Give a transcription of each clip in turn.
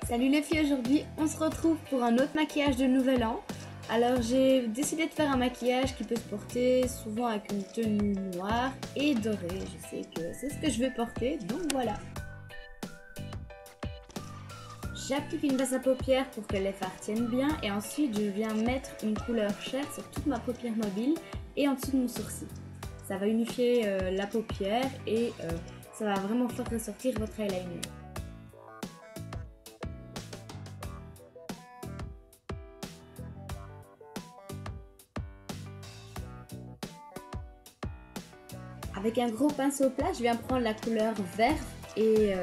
Salut les filles, aujourd'hui on se retrouve pour un autre maquillage de nouvel an. Alors j'ai décidé de faire un maquillage qui peut se porter souvent avec une tenue noire et dorée. Je sais que c'est ce que je vais porter, donc voilà. J'applique une base à paupières pour que les fards tiennent bien et ensuite je viens mettre une couleur chair sur toute ma paupière mobile et en dessous de mon sourcil. Ça va unifier la paupière et ça va vraiment faire ressortir votre eyeliner. Avec un gros pinceau plat, je viens prendre la couleur vert et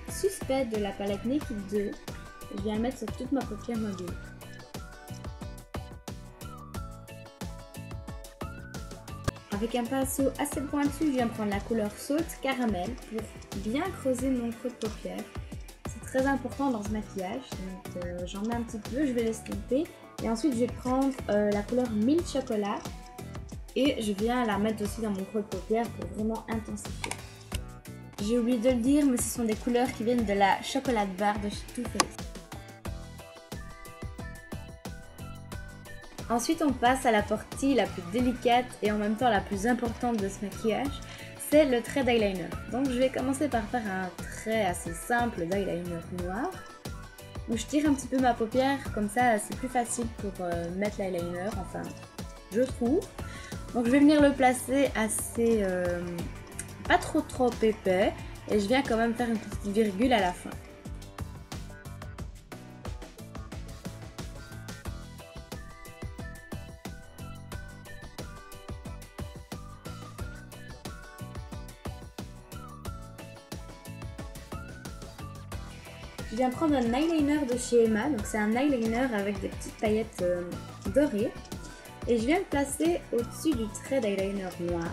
suspect de la palette Naked 2. Je viens le mettre sur toute ma paupière mobile. Avec un pinceau assez pointu, je viens prendre la couleur saute caramel pour bien creuser mon creux de paupière. C'est très important dans ce maquillage, donc j'en mets un petit peu, je vais l'estomper. Et ensuite je vais prendre la couleur Milk Chocolat. Et je viens la mettre aussi dans mon creux de paupière pour vraiment intensifier. J'ai oublié de le dire, mais ce sont des couleurs qui viennent de la Chocolate Bar de chez Too Faced. Ensuite, on passe à la partie la plus délicate et en même temps la plus importante de ce maquillage, c'est le trait d'eyeliner. Donc je vais commencer par faire un trait assez simple d'eyeliner noir, où je tire un petit peu ma paupière, comme ça c'est plus facile pour mettre l'eyeliner, enfin je trouve. Donc je vais venir le placer assez, pas trop épais, et je viens quand même faire une petite virgule à la fin. Je viens prendre un eyeliner de chez Emma, donc c'est un eyeliner avec des petites paillettes dorées. Et je viens le placer au-dessus du trait d'eyeliner noir.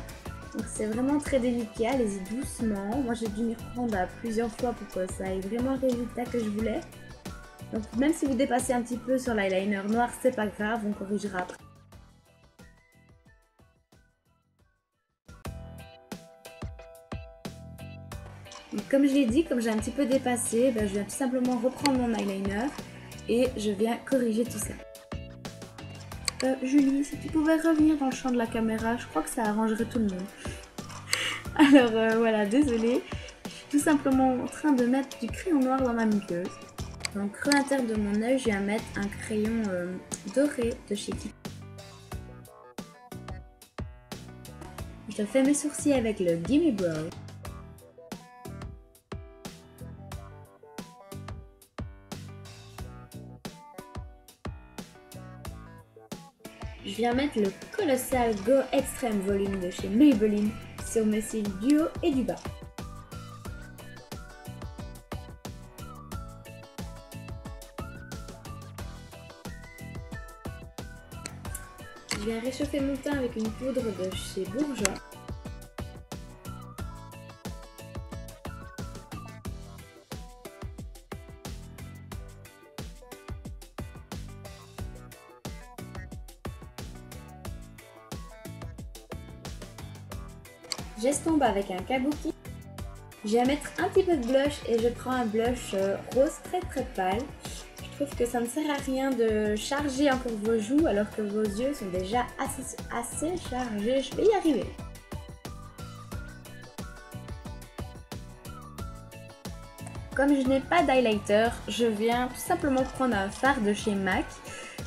Donc c'est vraiment très délicat, allez-y doucement. Moi j'ai dû m'y reprendre à plusieurs fois pour que ça ait vraiment le résultat que je voulais. Donc même si vous dépassez un petit peu sur l'eyeliner noir, c'est pas grave, on corrigera après. Donc, comme je l'ai dit, comme j'ai un petit peu dépassé, je viens tout simplement reprendre mon eyeliner et je viens corriger tout ça. Julie, si tu pouvais revenir dans le champ de la caméra, je crois que ça arrangerait tout le monde. Alors voilà, désolée, je suis tout simplement en train de mettre du crayon noir dans ma muqueuse. Dans le creux interne de mon œil, je viens mettre un crayon doré de chez Kiko. Je fais mes sourcils avec le Gimme Brow. Je viens mettre le Colossal Go Extreme Volume de chez Maybelline sur mes cils du haut et du bas. Je viens réchauffer mon teint avec une poudre de chez Bourjois. J'estompe avec un kabuki. Je vais mettre un petit peu de blush et je prends un blush rose très pâle. Je trouve que ça ne sert à rien de charger encore vos joues alors que vos yeux sont déjà assez chargés. Je vais y arriver. Comme je n'ai pas d'highlighter, je viens tout simplement prendre un fard de chez MAC.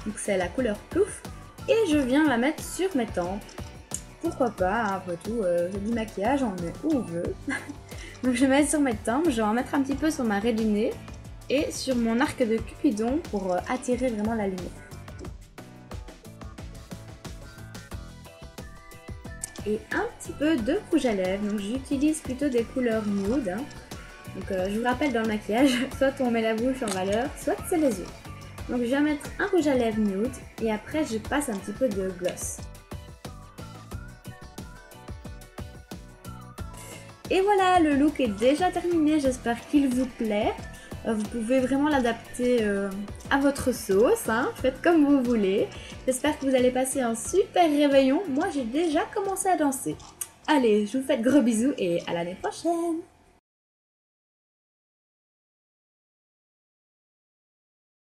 Donc c'est la couleur Plouf. Et je viens la mettre sur mes tempes. Pourquoi pas, hein, après tout, c'est du maquillage, on met où on veut. Donc je mets sur mes tempes, je vais en mettre un petit peu sur ma raie du nez et sur mon arc de Cupidon pour attirer vraiment la lumière. Et un petit peu de rouge à lèvres, donc j'utilise plutôt des couleurs nude. Hein. Donc je vous rappelle dans le maquillage, soit on met la bouche en valeur, soit c'est les yeux. Donc je viens mettre un rouge à lèvres nude et après je passe un petit peu de gloss. Et voilà, le look est déjà terminé, j'espère qu'il vous plaît. Vous pouvez vraiment l'adapter à votre sauce, hein. Faites comme vous voulez. J'espère que vous allez passer un super réveillon. Moi, j'ai déjà commencé à danser. Allez, je vous fais de gros bisous et à l'année prochaine!